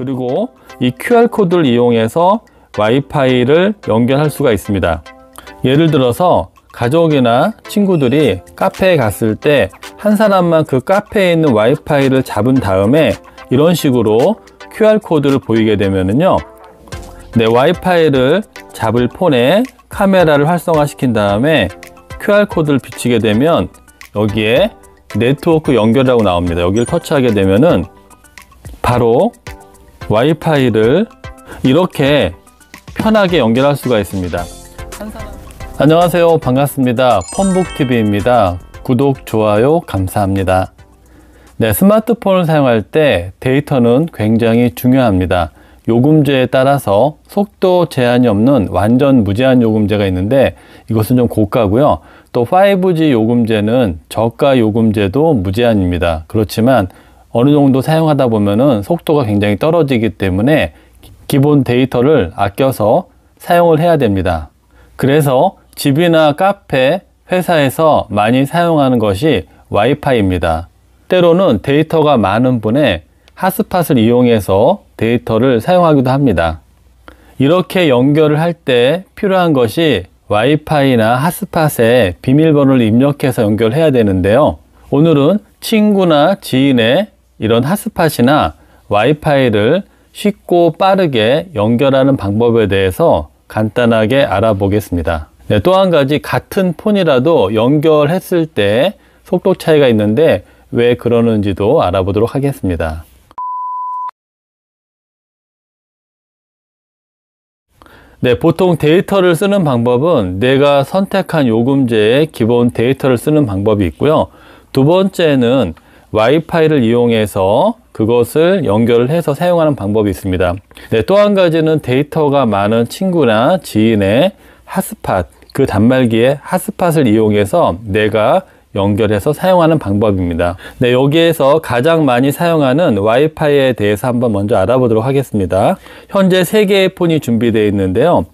그리고 이 QR코드를 이용해서 와이파이를 연결할 수가 있습니다. 예를 들어서 가족이나 친구들이 카페에 갔을 때 한 사람만 그 카페에 있는 와이파이를 잡은 다음에 이런 식으로 QR코드를 보이게 되면은요, 내 와이파이를 잡을 폰에 카메라를 활성화시킨 다음에 QR코드를 비치게 되면 여기에 네트워크 연결이라고 나옵니다. 여기를 터치하게 되면은 바로 와이파이를 이렇게 편하게 연결할 수가 있습니다. 안녕하세요, 반갑습니다. 폰북TV입니다. 구독, 좋아요 감사합니다. 네, 스마트폰을 사용할 때 데이터는 굉장히 중요합니다. 요금제에 따라서 속도 제한이 없는 완전 무제한 요금제가 있는데 이것은 좀 고가고요. 또 5G 요금제는 저가 요금제도 무제한입니다. 그렇지만 어느 정도 사용하다 보면은 속도가 굉장히 떨어지기 때문에 기본 데이터를 아껴서 사용을 해야 됩니다. 그래서 집이나 카페, 회사에서 많이 사용하는 것이 와이파이입니다. 때로는 데이터가 많은 분의 핫스팟을 이용해서 데이터를 사용하기도 합니다. 이렇게 연결을 할 때 필요한 것이 와이파이나 핫스팟에 비밀번호를 입력해서 연결해야 되는데요. 오늘은 친구나 지인의 이런 핫스팟이나 와이파이를 쉽고 빠르게 연결하는 방법에 대해서 간단하게 알아보겠습니다. 네, 또 한 가지 같은 폰이라도 연결했을 때 속도 차이가 있는데 왜 그러는지도 알아보도록 하겠습니다. 네, 보통 데이터를 쓰는 방법은 내가 선택한 요금제의 기본 데이터를 쓰는 방법이 있고요. 두 번째는 와이파이를 이용해서 그것을 연결을 해서 사용하는 방법이 있습니다. 네, 또 한 가지는 데이터가 많은 친구나 지인의 핫스팟, 그 단말기의 핫스팟을 이용해서 내가 연결해서 사용하는 방법입니다. 네, 여기에서 가장 많이 사용하는 와이파이에 대해서 한번 먼저 알아보도록 하겠습니다. 현재 3개의 폰이 준비되어 있는데요.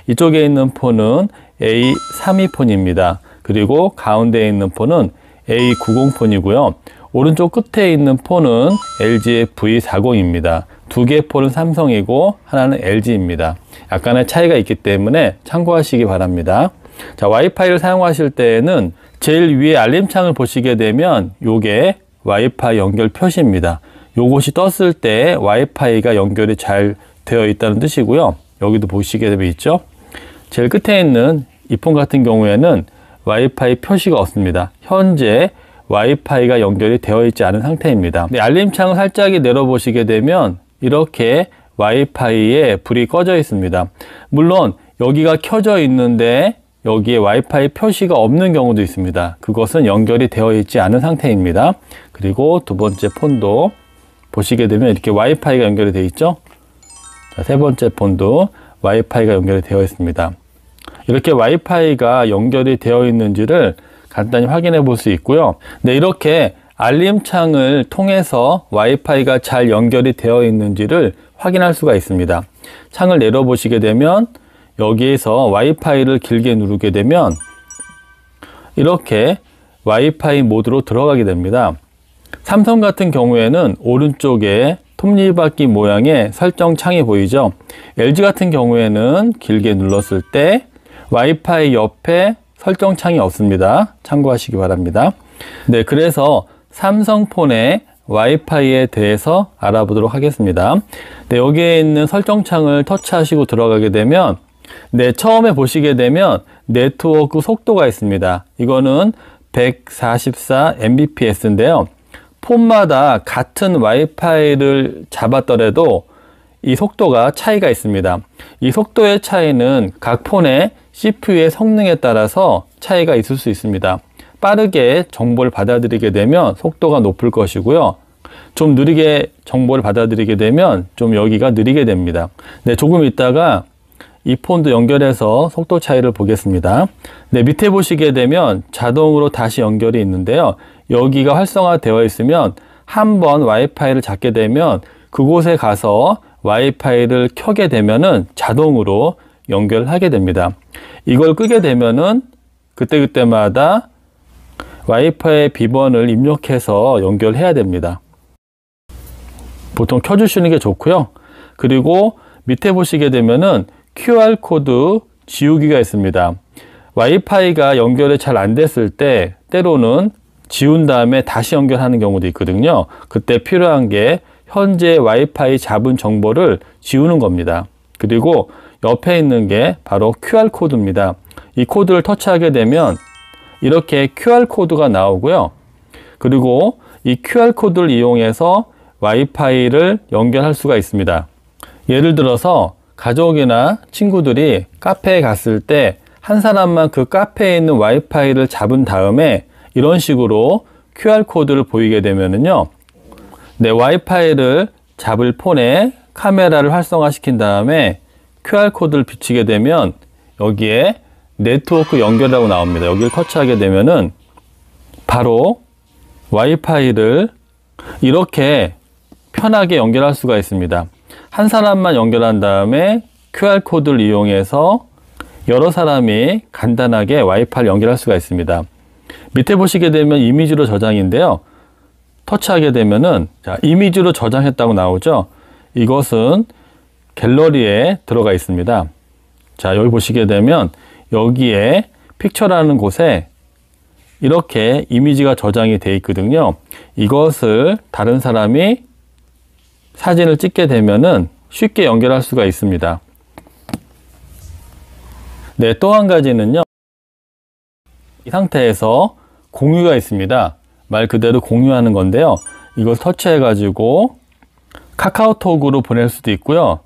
이쪽에 있는 폰은 A32 폰입니다. 그리고 가운데에 있는 폰은 A90 폰이고요. 오른쪽 끝에 있는 폰은 LG의 V40입니다. 두 개의 폰은 삼성이고 하나는 LG입니다. 약간의 차이가 있기 때문에 참고하시기 바랍니다. 자, 와이파이를 사용하실 때에는 제일 위에 알림창을 보시게 되면 요게 와이파이 연결 표시입니다. 요것이 떴을 때 와이파이가 연결이 잘 되어 있다는 뜻이고요. 여기도 보시게 되면 있죠. 제일 끝에 있는 이 폰 같은 경우에는 와이파이 표시가 없습니다. 현재 와이파이가 연결이 되어 있지 않은 상태입니다. 네, 알림창을 살짝 내려보시게 되면 이렇게 와이파이에 불이 꺼져 있습니다. 물론 여기가 켜져 있는데 여기에 와이파이 표시가 없는 경우도 있습니다. 그것은 연결이 되어 있지 않은 상태입니다. 그리고 두 번째 폰도 보시게 되면 이렇게 와이파이가 연결이 되어 있죠. 자, 세 번째 폰도 와이파이가 연결이 되어 있습니다. 이렇게 와이파이가 연결이 되어 있는지를 간단히 확인해 볼 수 있고요. 네, 이렇게 알림창을 통해서 와이파이가 잘 연결이 되어 있는지를 확인할 수가 있습니다. 창을 내려 보시게 되면 여기에서 와이파이를 길게 누르게 되면 이렇게 와이파이 모드로 들어가게 됩니다. 삼성 같은 경우에는 오른쪽에 톱니바퀴 모양의 설정 창이 보이죠. LG 같은 경우에는 길게 눌렀을 때 와이파이 옆에 설정 창이 없습니다. 참고하시기 바랍니다. 네, 그래서 삼성폰의 와이파이에 대해서 알아보도록 하겠습니다. 네, 여기에 있는 설정창을 터치하시고 들어가게 되면 네, 처음에 보시게 되면 네트워크 속도가 있습니다. 이거는 144 Mbps인데요. 폰마다 같은 와이파이를 잡았더라도 이 속도가 차이가 있습니다. 이 속도의 차이는 각 폰의 CPU의 성능에 따라서 차이가 있을 수 있습니다. 빠르게 정보를 받아들이게 되면 속도가 높을 것이고요. 좀 느리게 정보를 받아들이게 되면 좀 여기가 느리게 됩니다. 네, 조금 있다가 이 폰도 연결해서 속도 차이를 보겠습니다. 네, 밑에 보시게 되면 자동으로 다시 연결이 있는데요. 여기가 활성화되어 있으면 한번 와이파이를 잡게 되면 그곳에 가서 와이파이를 켜게 되면은 자동으로 연결을 하게 됩니다. 이걸 끄게 되면은 그때그때마다 와이파이 비번을 입력해서 연결해야 됩니다. 보통 켜주시는 게 좋고요. 그리고 밑에 보시게 되면은 QR코드 지우기가 있습니다. 와이파이가 연결이 잘 안 됐을 때 때로는 지운 다음에 다시 연결하는 경우도 있거든요. 그때 필요한 게 현재 와이파이 잡은 정보를 지우는 겁니다. 그리고 옆에 있는 게 바로 QR코드입니다. 이 코드를 터치하게 되면 이렇게 QR코드가 나오고요. 그리고 이 QR코드를 이용해서 와이파이를 연결할 수가 있습니다. 예를 들어서 가족이나 친구들이 카페에 갔을 때 한 사람만 그 카페에 있는 와이파이를 잡은 다음에 이런 식으로 QR코드를 보이게 되면은요, 내 와이파이를 잡을 폰에 카메라를 활성화시킨 다음에 QR코드를 비치게 되면 여기에 네트워크 연결이라고 나옵니다. 여기를 터치하게 되면은 바로 와이파이를 이렇게 편하게 연결할 수가 있습니다. 한 사람만 연결한 다음에 QR코드를 이용해서 여러 사람이 간단하게 와이파이를 연결할 수가 있습니다. 밑에 보시게 되면 이미지로 저장인데요. 터치하게 되면은 자, 이미지로 저장했다고 나오죠. 이것은 갤러리에 들어가 있습니다. 자, 여기 보시게 되면 여기에 픽처라는 곳에 이렇게 이미지가 저장이 되어 있거든요. 이것을 다른 사람이 사진을 찍게 되면은 쉽게 연결할 수가 있습니다. 네, 또 한 가지는요. 이 상태에서 공유가 있습니다. 말 그대로 공유하는 건데요. 이걸 터치해 가지고 카카오톡으로 보낼 수도 있고요.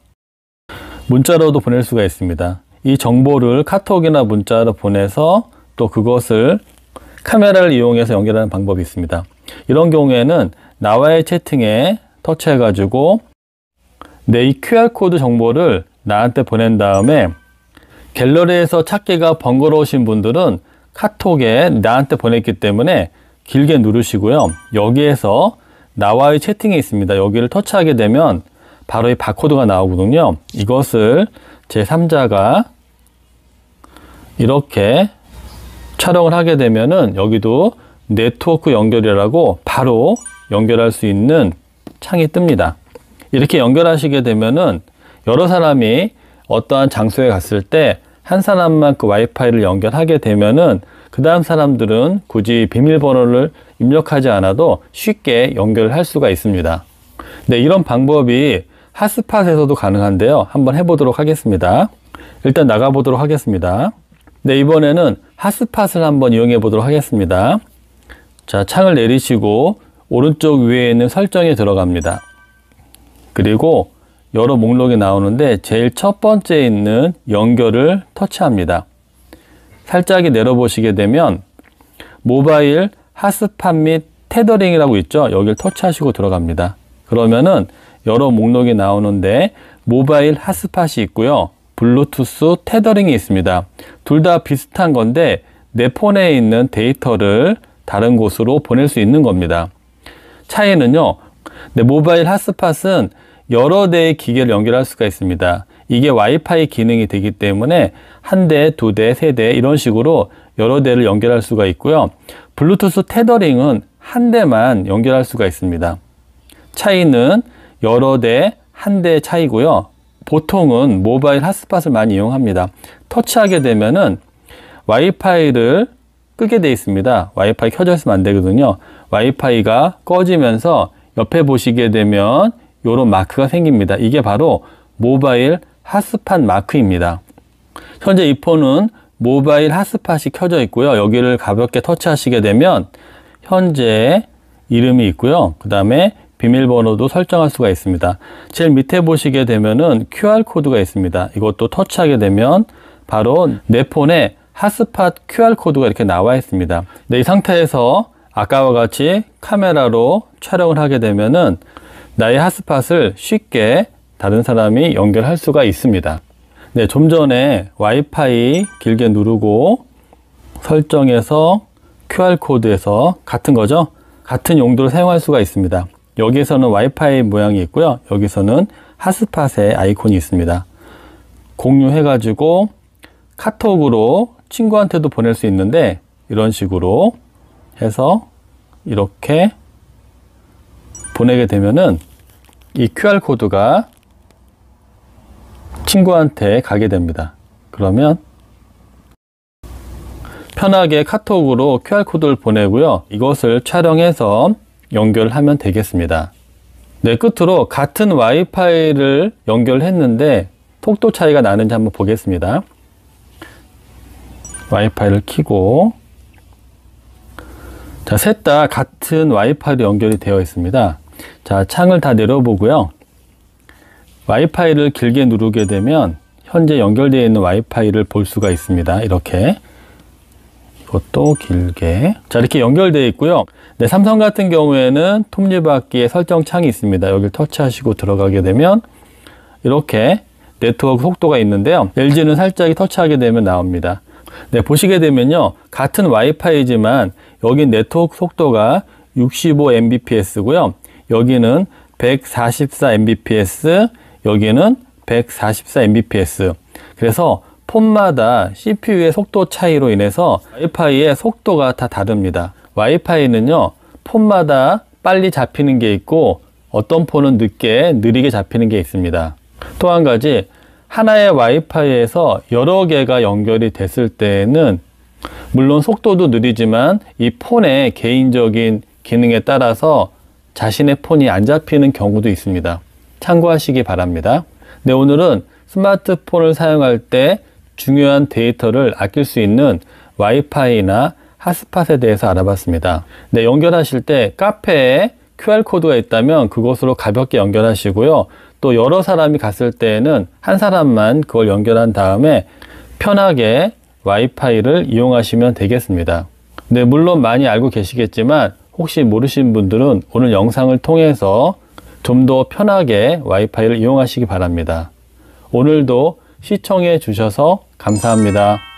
문자로도 보낼 수가 있습니다. 이 정보를 카톡이나 문자로 보내서 또 그것을 카메라를 이용해서 연결하는 방법이 있습니다. 이런 경우에는 나와의 채팅에 터치해 가지고 내 이 QR코드 정보를 나한테 보낸 다음에 갤러리에서 찾기가 번거로우신 분들은 카톡에 나한테 보냈기 때문에 길게 누르시고요. 여기에서 나와의 채팅이 있습니다. 여기를 터치하게 되면 바로 이 바코드가 나오거든요. 이것을 제3자가 이렇게 촬영을 하게 되면은 여기도 네트워크 연결이라고 바로 연결할 수 있는 창이 뜹니다. 이렇게 연결하시게 되면은 여러 사람이 어떠한 장소에 갔을 때 한 사람만 그 와이파이를 연결하게 되면은 그 다음 사람들은 굳이 비밀번호를 입력하지 않아도 쉽게 연결을 할 수가 있습니다. 네, 이런 방법이 핫스팟에서도 가능한데요. 한번 해보도록 하겠습니다. 일단 나가보도록 하겠습니다. 네, 이번에는 핫스팟을 한번 이용해 보도록 하겠습니다. 자, 창을 내리시고 오른쪽 위에 있는 설정에 들어갑니다. 그리고 여러 목록이 나오는데 제일 첫 번째에 있는 연결을 터치합니다. 살짝 내려보시게 되면 모바일 핫스팟 및 테더링이라고 있죠. 여기를 터치하시고 들어갑니다. 그러면은 여러 목록이 나오는데 모바일 핫스팟이 있고요. 블루투스 테더링이 있습니다. 둘 다 비슷한 건데 내 폰에 있는 데이터를 다른 곳으로 보낼 수 있는 겁니다. 차이는요. 네, 모바일 핫스팟은 여러 대의 기계를 연결할 수가 있습니다. 이게 와이파이 기능이 되기 때문에 한 대, 두 대, 세 대 이런 식으로 여러 대를 연결할 수가 있고요. 블루투스 테더링은 한 대만 연결할 수가 있습니다. 차이는 여러 대, 한 대 차이고요. 보통은 모바일 핫스팟을 많이 이용합니다. 터치하게 되면은 와이파이를 끄게 되어 있습니다. 와이파이 켜져 있으면 안 되거든요. 와이파이가 꺼지면서 옆에 보시게 되면 이런 마크가 생깁니다. 이게 바로 모바일 핫스팟 마크입니다. 현재 이 폰은 모바일 핫스팟이 켜져 있고요. 여기를 가볍게 터치하시게 되면 현재 이름이 있고요. 그 다음에 비밀번호도 설정할 수가 있습니다. 제일 밑에 보시게 되면은 QR코드가 있습니다. 이것도 터치하게 되면 바로 내 폰에 핫스팟 QR코드가 이렇게 나와 있습니다. 네, 이 상태에서 아까와 같이 카메라로 촬영을 하게 되면은 나의 핫스팟을 쉽게 다른 사람이 연결할 수가 있습니다. 네, 좀 전에 와이파이 길게 누르고 설정에서 QR코드에서 같은 거죠. 같은 용도로 사용할 수가 있습니다. 여기에서는 와이파이 모양이 있고요. 여기서는 핫스팟의 아이콘이 있습니다. 공유해가지고 카톡으로 친구한테도 보낼 수 있는데 이런 식으로 해서 이렇게 보내게 되면은 이 QR코드가 친구한테 가게 됩니다. 그러면 편하게 카톡으로 QR코드를 보내고요. 이것을 촬영해서 연결하면 되겠습니다. 네, 끝으로 같은 와이파이를 연결했는데 속도 차이가 나는지 한번 보겠습니다. 와이파이를 켜고, 자, 셋 다 같은 와이파이로 연결이 되어 있습니다. 자, 창을 다 내려보고요. 와이파이를 길게 누르게 되면 현재 연결되어 있는 와이파이를 볼 수가 있습니다. 이렇게. 이것도 길게. 자, 이렇게 연결되어 있고요. 네, 삼성 같은 경우에는 톱니바퀴에 설정 창이 있습니다. 여기를 터치하시고 들어가게 되면 이렇게 네트워크 속도가 있는데요. LG는 살짝 터치하게 되면 나옵니다. 네, 보시게 되면요. 같은 와이파이지만 여기 네트워크 속도가 65mbps고요. 여기는 144mbps, 여기는 144mbps. 그래서 폰마다 CPU의 속도 차이로 인해서 와이파이의 속도가 다 다릅니다. 와이파이는요, 폰마다 빨리 잡히는 게 있고 어떤 폰은 늦게 느리게 잡히는 게 있습니다. 또 한 가지, 하나의 와이파이에서 여러 개가 연결이 됐을 때에는 물론 속도도 느리지만 이 폰의 개인적인 기능에 따라서 자신의 폰이 안 잡히는 경우도 있습니다. 참고하시기 바랍니다. 네, 오늘은 스마트폰을 사용할 때 중요한 데이터를 아낄 수 있는 와이파이나 핫스팟에 대해서 알아봤습니다. 네, 연결하실 때 카페에 QR코드가 있다면 그것으로 가볍게 연결하시고요. 또 여러 사람이 갔을 때에는 한 사람만 그걸 연결한 다음에 편하게 와이파이를 이용하시면 되겠습니다. 네, 물론 많이 알고 계시겠지만 혹시 모르신 분들은 오늘 영상을 통해서 좀 더 편하게 와이파이를 이용하시기 바랍니다. 오늘도 시청해 주셔서 감사합니다.